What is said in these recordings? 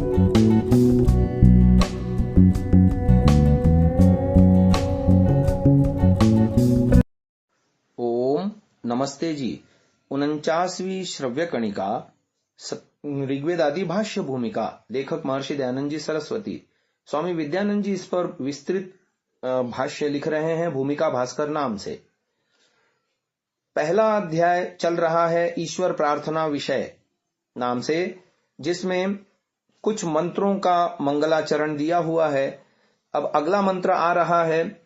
ओम नमस्ते जी। 49वीं श्रव्य कणिका ऋग्वेद आदि भाष्य भूमिका, लेखक महर्षि दयानंद जी सरस्वती। स्वामी विद्यानंद जी इस पर विस्तृत भाष्य लिख रहे हैं भूमिका भास्कर नाम से। पहला अध्याय चल रहा है ईश्वर प्रार्थना विषय नाम से, जिसमें कुछ मंत्रों का मंगलाचरण दिया हुआ है। अब अगला मंत्र आ रहा है,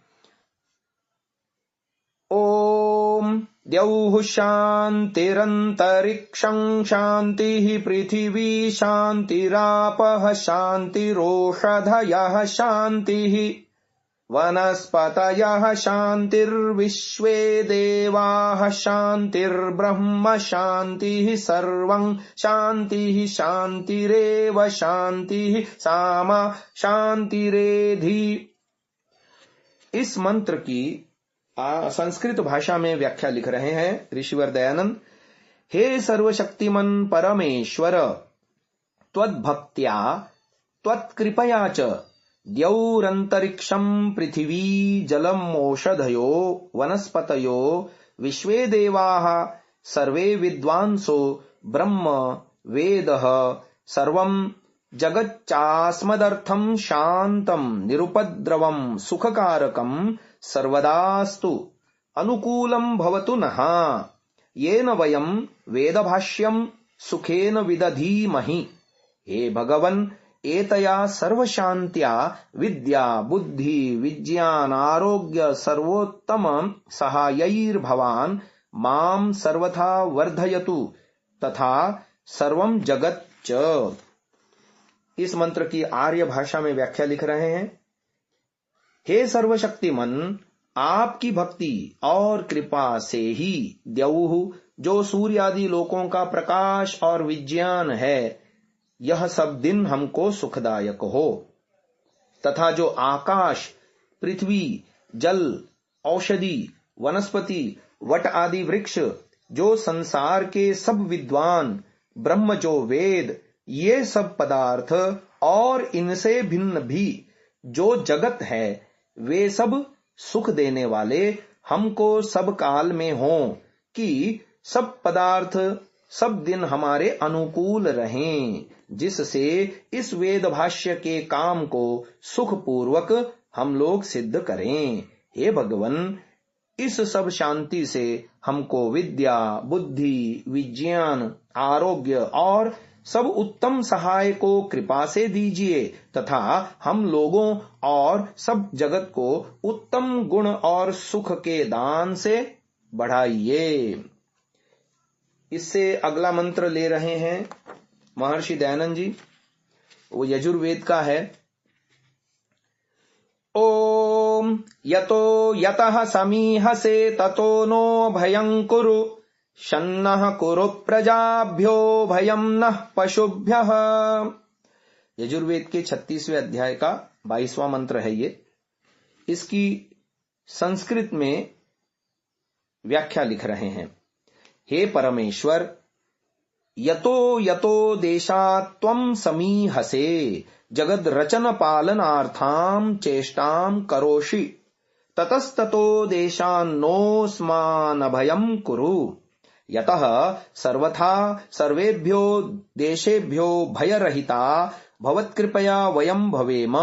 ओम द्यौः शान्तिरन्तरिक्षं शान्तिः पृथिवी शान्तिरापः शान्तिरोषधयः शान्तिः वनस्पतयः शान्तिर्विश्वे देवाः शान्तिर्ब्रह्म शान्तिः सर्वं शान्तिः शान्तिरेव शान्तिः सामा शान्तिरेधि। इस मंत्र की संस्कृत भाषा में व्याख्या लिख रहे हैं ऋषिवर दयानंद। हे सर्वशक्तिमन परमेश्वर, त्वद्भक्त्या त्वत्कृपया च द्यौरन्तरिक्षं पृथिवी जलम् ओषधयो वनस्पतयो विश्वे देवाः सर्वे विद्वांसो ब्रह्म वेदः सर्वं जगच्चास्मदर्थं शान्तं निरुपद्रवं सुखकारकं सर्वदास्तु अनुकूलं भवतु नः, येन वयं वेदभाष्यं सुखेन विदधीमहि। हे भगवन्, एतया सर्वशान्त्या विद्या बुद्धि विज्ञान आरोग्य सर्वोत्तम सहायैर्भवान् मां सर्वथा वर्धयतु तथा सर्वं जगत् च। इस मंत्र की आर्य भाषा में व्याख्या लिख रहे हैं, हे सर्वशक्तिमन, आपकी भक्ति और कृपा से ही द्यौः, जो सूर्य आदि लोकों का प्रकाश और विज्ञान है, यह सब दिन हमको सुखदायक हो, तथा जो आकाश पृथ्वी जल औषधि वनस्पति वट आदि वृक्ष, जो संसार के सब विद्वान ब्रह्म जो वेद, ये सब पदार्थ और इनसे भिन्न भी जो जगत है, वे सब सुख देने वाले हमको सब काल में हों, कि सब पदार्थ सब दिन हमारे अनुकूल रहें, जिससे इस वेद भाष्य के काम को सुख पूर्वक हम लोग सिद्ध करें। हे भगवन, इस सब शांति से हमको विद्या बुद्धि विज्ञान आरोग्य और सब उत्तम सहाय को कृपा से दीजिए, तथा हम लोगों और सब जगत को उत्तम गुण और सुख के दान से बढ़ाइए। इससे अगला मंत्र ले रहे हैं महर्षि दयानंद जी, वो यजुर्वेद का है। ओम यतो यतः समीहसे ततो नो भयं कुरु शन्नः कुरु प्रजाभ्यो भयं नः पशुभ्यः। यजुर्वेद के 36वें अध्याय का 22वां मंत्र है ये। इसकी संस्कृत में व्याख्या लिख रहे हैं, हे परमेश्वर, यतो यतो देशात् त्वं समीहसे जगद रचन पालनार्थां चेष्टां करोषि ततस्ततो देशान्नोऽस्मान् भयं कुरु। यतः सर्वथा सर्वेभ्यो देशेभ्यो भयरहिता भवत्कृपया वयं भवेम।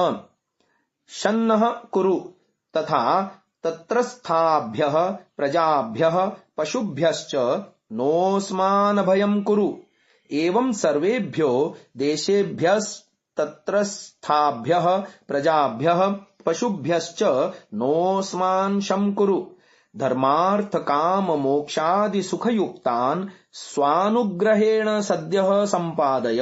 शन्नः कुरु तथा तत्रस्थाभ्यः प्रजाभ्यः पशुभ्यश्च नोऽस्मान् भयं कुरु। एवं सर्वेभ्यो देशेभ्यस्तत्रस्थाभ्यः प्रजाभ्यः पशुभ्यश्च नोऽस्मान् शं कुरु। धर्मार्थ काम मोक्षादि सुखयुक्तान् स्वानुग्रहेण सद्यः संपादय।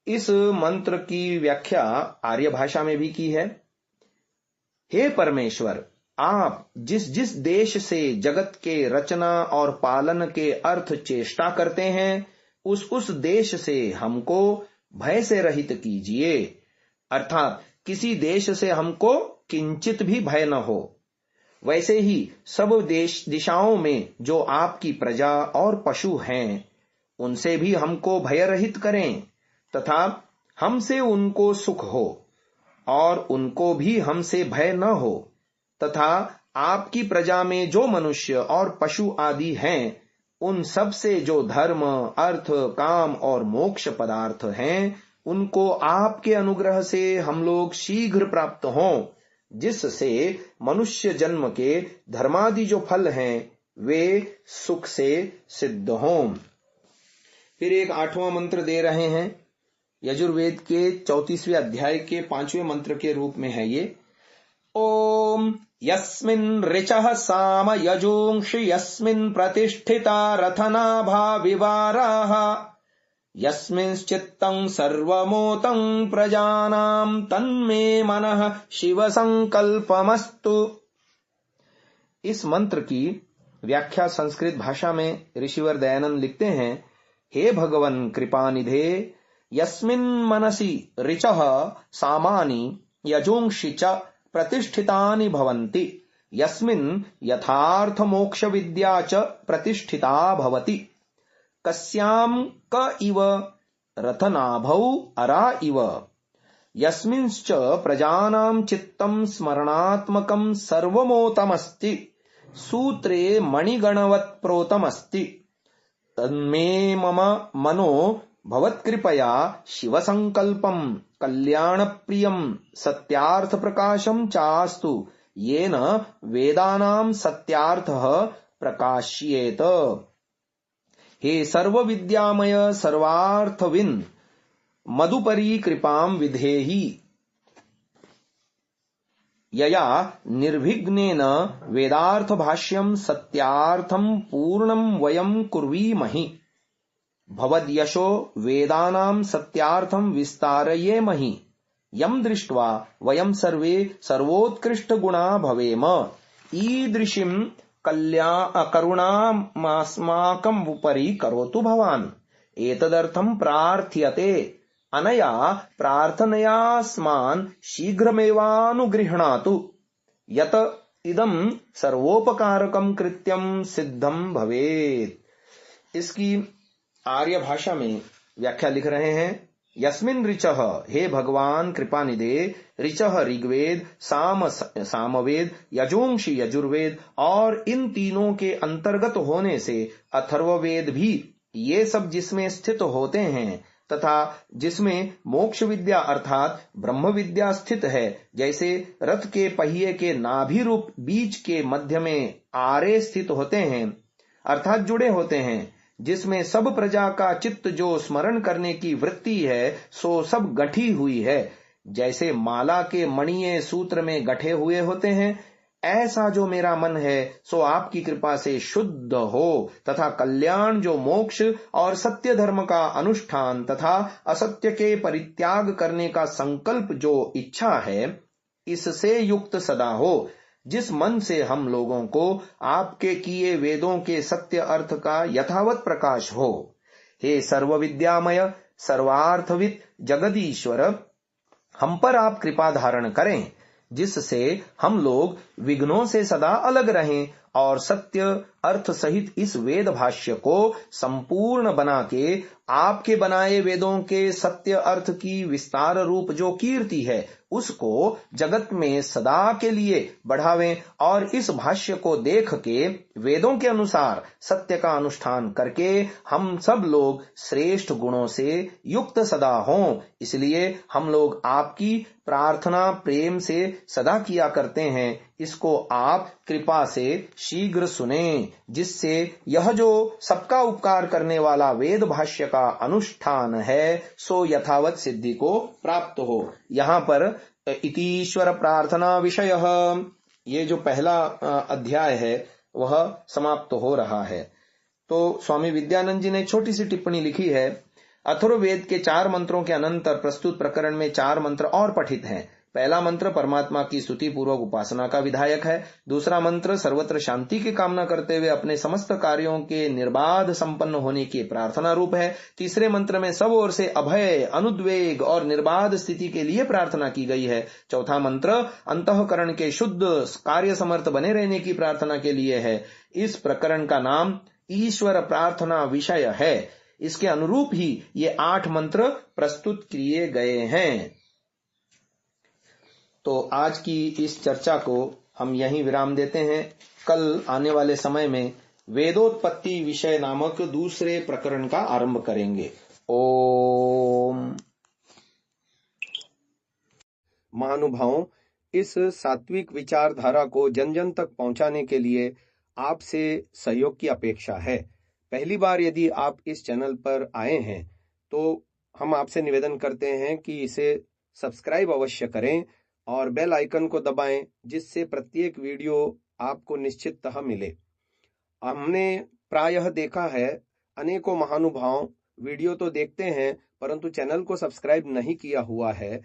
इस मंत्र की व्याख्या आर्य भाषा में भी की है। हे परमेश्वर, आप जिस जिस देश से जगत के रचना और पालन के अर्थ चेष्टा करते हैं, उस देश से हमको भय से रहित कीजिए, अर्थात किसी देश से हमको किंचित भी भय न हो। वैसे ही सब दिशाओं में जो आपकी प्रजा और पशु हैं, उनसे भी हमको भय रहित करें, तथा हमसे उनको सुख हो और उनको भी हमसे भय न हो, तथा आपकी प्रजा में जो मनुष्य और पशु आदि हैं उन सब से जो धर्म, अर्थ, काम और मोक्ष पदार्थ हैं उनको आपके अनुग्रह से हम लोग शीघ्र प्राप्त हों, जिससे मनुष्य जन्म के धर्मादि जो फल हैं वे सुख से सिद्ध हों। फिर एक 8वां मंत्र दे रहे हैं। यजुर्वेद के 34वें अध्याय के 5वें मंत्र के रूप में है ये। ओम यस्मिन् ऋचः साम यजूंषि यस्मिन् प्रतिष्ठिता रथनाभा विवाराः यस्मिंश्चित्तं सर्वमोतं प्रजानां तन्मे मनः शिव संकल्पमस्तु। इस मंत्र की व्याख्या संस्कृत भाषा में ऋषिवर दयानंद लिखते हैं, हे भगवन कृपानिधे, यस्मिन् मनसि ऋचः सामानि यजूंषि च प्रतिष्ठितानि भवन्ति यस्मिन् यथार्थ मोक्ष विद्या च प्रतिष्ठिता भवति कस्यां क इव रथनाभौ अरा इव यस्मिंश्च प्रजानां चित्तं स्मरणात्मकं सर्वमोतमस्ति सूत्रे मणिगणवत् प्रोतमस्ति तन्मे मम मनो भवत्कृपया शिवसंकल्पं कल्याणप्रियं सत्यार्थ प्रकाशं चास्तु येन वेदानां सत्यार्थः प्रकाश्येत। हे सर्व विद्यामय सर्वार्थविन् मदुपरी कृपां विधेहि यया निर्विघ्नेन वेदार्थ भाष्यं सत्यार्थं पूर्णं वयं कुर्वीमहि भवद्यशो वेदानां सत्यार्थं विस्तारयेमहि यं दृष्ट्वा वयं सर्वे सर्वोत्कृष्ट गुणा भवेम ईदृशीं करुणामास्माकम् उपरि करोतु भवान् एतदर्थं प्रार्थ्यते अनया प्रार्थनयास्मान् शीघ्रमेवानुगृह्णातु यत इदं सर्वोपकारकं कृत्यं सिद्धं भवेत्। इसकी आर्य भाषा में व्याख्या लिख रहे हैं। यस्मिन् ऋचः, हे भगवान कृपानिधे, ऋचः ऋग्वेद, सामवेद, यजूंषि यजुर्वेद और इन तीनों के अंतर्गत होने से अथर्ववेद भी ये सब जिसमें स्थित होते हैं तथा जिसमें मोक्ष विद्या अर्थात ब्रह्म विद्या स्थित है, जैसे रथ के पहिए के नाभि रूप बीच के मध्य में आरे स्थित होते हैं अर्थात जुड़े होते हैं, जिसमें सब प्रजा का चित्त जो स्मरण करने की वृत्ति है सो सब गठी हुई है, जैसे माला के मणिये सूत्र में गठे हुए होते हैं, ऐसा जो मेरा मन है सो आपकी कृपा से शुद्ध हो तथा कल्याण जो मोक्ष और सत्य धर्म का अनुष्ठान तथा असत्य के परित्याग करने का संकल्प जो इच्छा है इससे युक्त सदा हो, जिस मन से हम लोगों को आपके किए वेदों के सत्य अर्थ का यथावत प्रकाश हो। हे सर्व विद्यामय सर्वार्थविद जगदीश्वर, हम पर आप कृपा धारण करें जिससे हम लोग विघ्नों से सदा अलग रहें और सत्य अर्थ सहित इस वेद भाष्य को संपूर्ण बना के आपके बनाए वेदों के सत्य अर्थ की विस्तार रूप जो कीर्ति है उसको जगत में सदा के लिए बढ़ावें और इस भाष्य को देख के वेदों के अनुसार सत्य का अनुष्ठान करके हम सब लोग श्रेष्ठ गुणों से युक्त सदा हों। इसलिए हम लोग आपकी प्रार्थना प्रेम से सदा किया करते हैं, इसको आप कृपा से शीघ्र सुने, जिससे यह जो सबका उपकार करने वाला वेद भाष्य का अनुष्ठान है सो यथावत सिद्धि को प्राप्त हो। यहाँ पर इतीश्वर प्रार्थना विषय ये जो पहला अध्याय है वह समाप्त हो रहा है। तो स्वामी विद्यानंद जी ने छोटी सी टिप्पणी लिखी है। अथर्ववेद के 4 मंत्रों के अनंतर प्रस्तुत प्रकरण में 4 मंत्र और पठित हैं। पहला मंत्र परमात्मा की स्तुति पूर्वक उपासना का विधायक है। दूसरा मंत्र सर्वत्र शांति की कामना करते हुए अपने समस्त कार्यों के निर्बाध संपन्न होने की प्रार्थना रूप है। तीसरे मंत्र में सब ओर से अभय, अनुद्वेग और निर्बाध स्थिति के लिए प्रार्थना की गई है। चौथा मंत्र अंतःकरण के शुद्ध कार्य समर्थ बने रहने की प्रार्थना के लिए है। इस प्रकरण का नाम ईश्वर प्रार्थना विषय है। इसके अनुरूप ही ये 8 मंत्र प्रस्तुत किए गए हैं। तो आज की इस चर्चा को हम यहीं विराम देते हैं। कल आने वाले समय में वेदोत्पत्ति विषय नामक दूसरे प्रकरण का आरंभ करेंगे। ओम। महानुभावों, इस सात्विक विचारधारा को जन जन तक पहुंचाने के लिए आपसे सहयोग की अपेक्षा है। पहली बार यदि आप इस चैनल पर आए हैं तो हम आपसे निवेदन करते हैं कि इसे सब्सक्राइब अवश्य करें और बेल आइकन को दबाएं, जिससे प्रत्येक वीडियो आपको निश्चिततः मिले। हमने प्रायः देखा है अनेकों महानुभाव वीडियो तो देखते हैं परंतु चैनल को सब्सक्राइब नहीं किया हुआ है,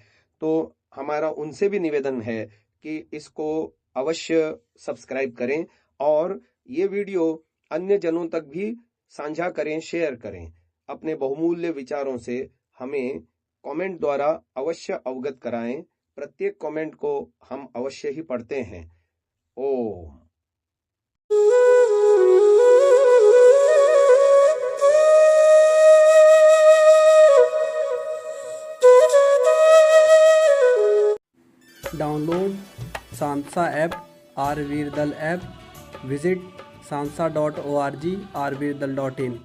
तो हमारा उनसे भी निवेदन है कि इसको अवश्य सब्सक्राइब करें और ये वीडियो अन्य जनों तक भी साझा करें, शेयर करें। अपने बहुमूल्य विचारों से हमें कमेंट द्वारा अवश्य अवगत कराएं। प्रत्येक कमेंट को हम अवश्य ही पढ़ते हैं। Om. Download Sansa app, Rvirdal app, visit sansa.org, rvirdal.in।